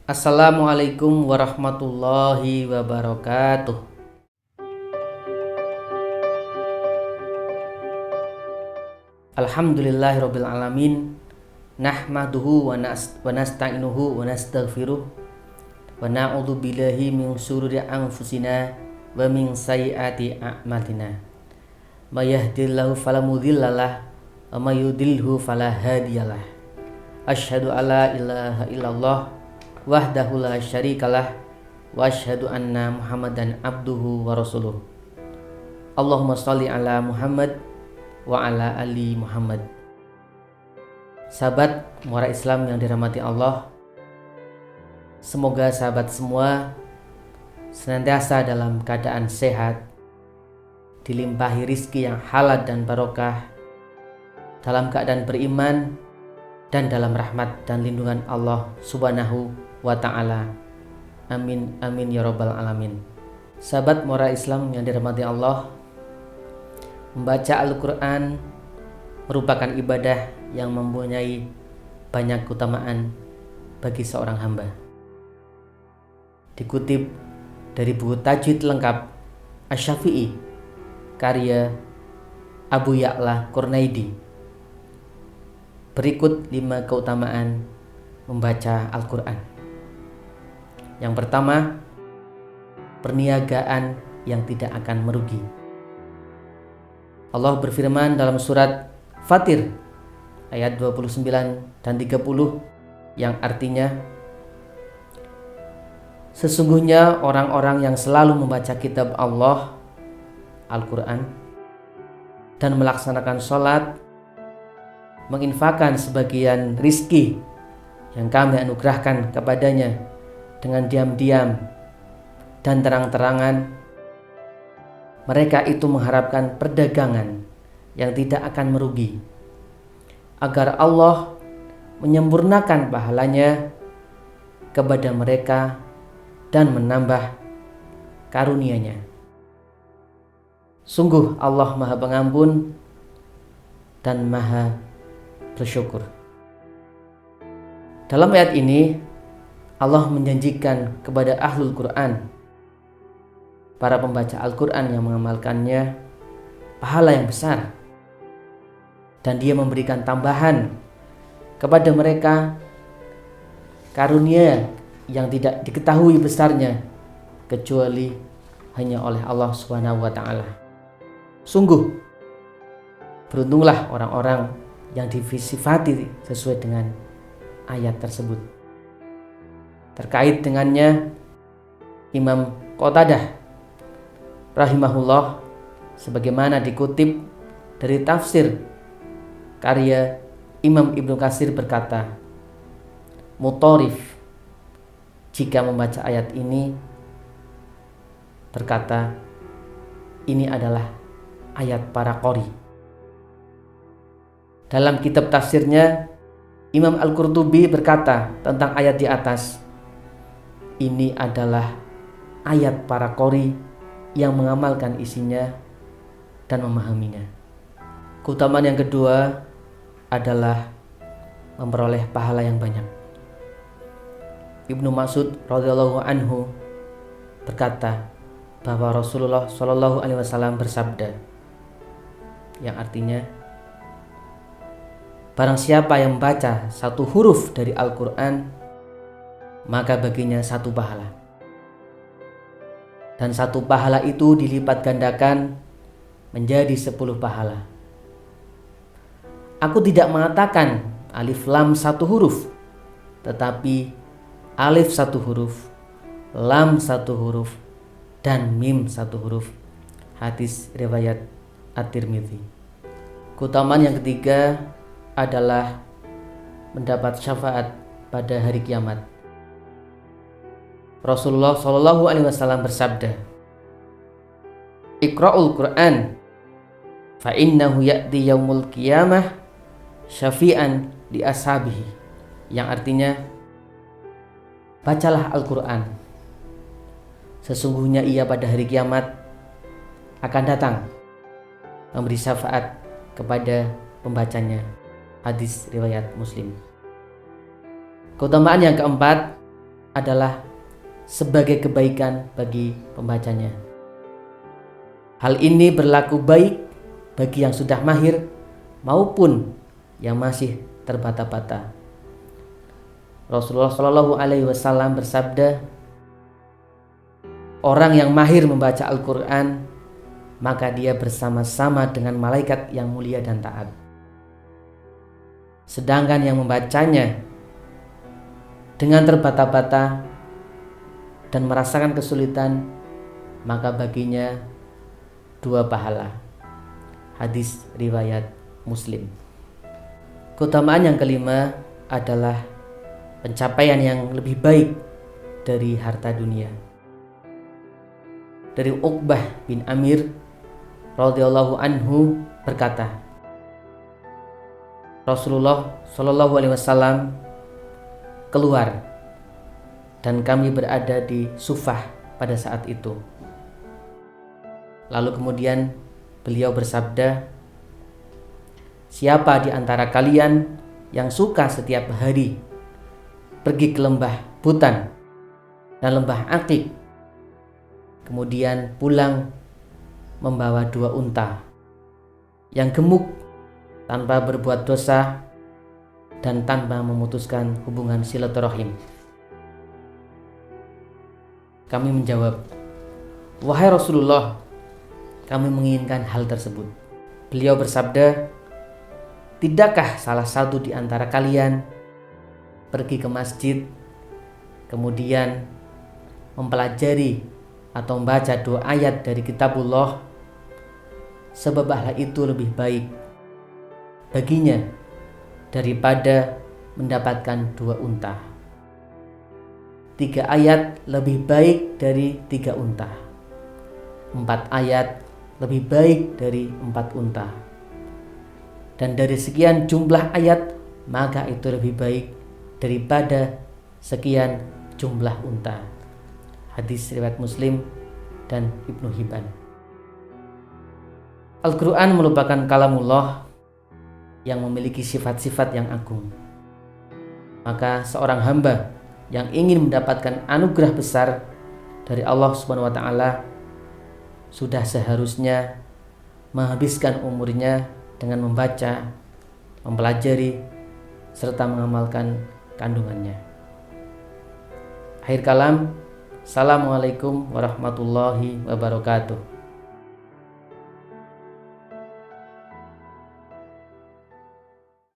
Assalamualaikum warahmatullahi wabarakatuh. Alhamdulillahirabbil alamin. Nahmaduhu wa nasta'inuhu wa nastaghfiruh wa na'udzu billahi min syururi anfusina wa min sayyiati a'malina. May yahdihillahu fala mudhillalah wa may yudlilhu fala hadiyalah. Asyhadu alla ilaha illallah wahdahu la syarikalah wa asyhadu anna Muhammadan abduhu wa rasuluh. Allahumma shalli ala Muhammad wa ala ali Muhammad. Sahabat Muara Islam yang dirahmati Allah, semoga sahabat semua senantiasa dalam keadaan sehat, dilimpahi rizki yang halal dan barokah, dalam keadaan beriman, dan dalam rahmat dan lindungan Allah subhanahu wa ta'ala. Amin amin ya rabbal alamin. Sahabat Muara Islam yang dirahmati Allah, membaca Al-Quran merupakan ibadah yang mempunyai banyak keutamaan bagi seorang hamba. Dikutip dari buku Tajwid Lengkap Asy-Syafi'i karya Abu Ya'la Qurnaidi, berikut 5 keutamaan membaca Al-Quran. Yang pertama, perniagaan yang tidak akan merugi. Allah berfirman dalam surat Fatir ayat 29 dan 30 yang artinya, sesungguhnya orang-orang yang selalu membaca kitab Allah, Al-Quran, dan melaksanakan sholat, menginfakkan sebagian rizki yang kami anugerahkan kepadanya dengan diam-diam dan terang-terangan, mereka itu mengharapkan perdagangan yang tidak akan merugi, agar Allah menyempurnakan pahalanya kepada mereka dan menambah karunia-Nya. Sungguh Allah Maha Pengampun dan Maha Bersyukur. Dalam ayat ini Allah menjanjikan kepada ahlul Quran, para pembaca Al-Quran yang mengamalkannya, pahala yang besar, dan Dia memberikan tambahan kepada mereka karunia yang tidak diketahui besarnya kecuali hanya oleh Allah Subhanahu wa ta'ala. Sungguh beruntunglah orang-orang yang disifati sesuai dengan ayat tersebut. Terkait dengannya, Imam Qatadah rahimahullah, sebagaimana dikutip dari tafsir karya Imam Ibnu Katsir, berkata, Mutarif jika membaca ayat ini berkata, ini adalah ayat para qori. Dalam kitab tafsirnya, Imam Al-Qurtubi berkata tentang ayat di atas, ini adalah ayat para qori yang mengamalkan isinya dan memahaminya. Keutamaan yang kedua adalah memperoleh pahala yang banyak. Ibnu Mas'ud radhiyallahu anhu berkata bahwa Rasulullah shallallahu alaihi wasallam bersabda, yang artinya, barang siapa yang membaca satu huruf dari Al-Quran, maka baginya satu pahala, dan satu pahala itu dilipat gandakan menjadi 10 pahala. Aku tidak mengatakan alif lam satu huruf, tetapi alif satu huruf, lam satu huruf, dan mim satu huruf. Hadis riwayat At-Tirmidzi. Keutamaan yang ketiga adalah mendapat syafaat pada hari kiamat. Rasulullah Shallallahu Alaihi Wasallam bersabda, Iqra'ul Quran, fa innahu ya'ti yaumul qiyamah syafi'an li ashabihi, yang artinya, bacalah Al-Quran, sesungguhnya ia pada hari kiamat akan datang memberi syafaat kepada pembacanya. Hadis riwayat Muslim. Keutamaan yang keempat adalah sebagai kebaikan bagi pembacanya. Hal ini berlaku baik bagi yang sudah mahir maupun yang masih terbata-bata. Rasulullah Shallallahu Alaihi Wasallam bersabda, orang yang mahir membaca Al-Quran, maka dia bersama-sama dengan malaikat yang mulia dan taat. Sedangkan yang membacanya dengan terbata-bata dan merasakan kesulitan, maka baginya 2 pahala. Hadis riwayat Muslim. Keutamaan yang kelima adalah pencapaian yang lebih baik dari harta dunia. Dari Uqbah bin Amir radhiyallahu anhu berkata, Rasulullah Shallallahu Alaihi Wasallam keluar dan kami berada di Sufah pada saat itu. Lalu kemudian beliau bersabda, siapa di antara kalian yang suka setiap hari pergi ke lembah Butan dan lembah Akik, kemudian pulang membawa 2 unta yang gemuk tanpa berbuat dosa dan tanpa memutuskan hubungan silaturahim? Kami menjawab, wahai Rasulullah, kami menginginkan hal tersebut. Beliau bersabda, tidakkah salah satu di antara kalian pergi ke masjid, kemudian mempelajari atau membaca 2 ayat dari kitabullah, sebab hal itu lebih baik baginya daripada mendapatkan 2 unta. 3 ayat lebih baik dari 3 unta. 4 ayat lebih baik dari 4 unta. Dan dari sekian jumlah ayat, maka itu lebih baik daripada sekian jumlah unta. Hadis riwayat Muslim dan Ibnu Hibban. Al-Quran merupakan kalamullah yang memiliki sifat-sifat yang agung. Maka seorang hamba yang ingin mendapatkan anugerah besar dari Allah Subhanahu wa taala sudah seharusnya menghabiskan umurnya dengan membaca, mempelajari, serta mengamalkan kandungannya. Akhir kalam, Assalamualaikum warahmatullahi wabarakatuh.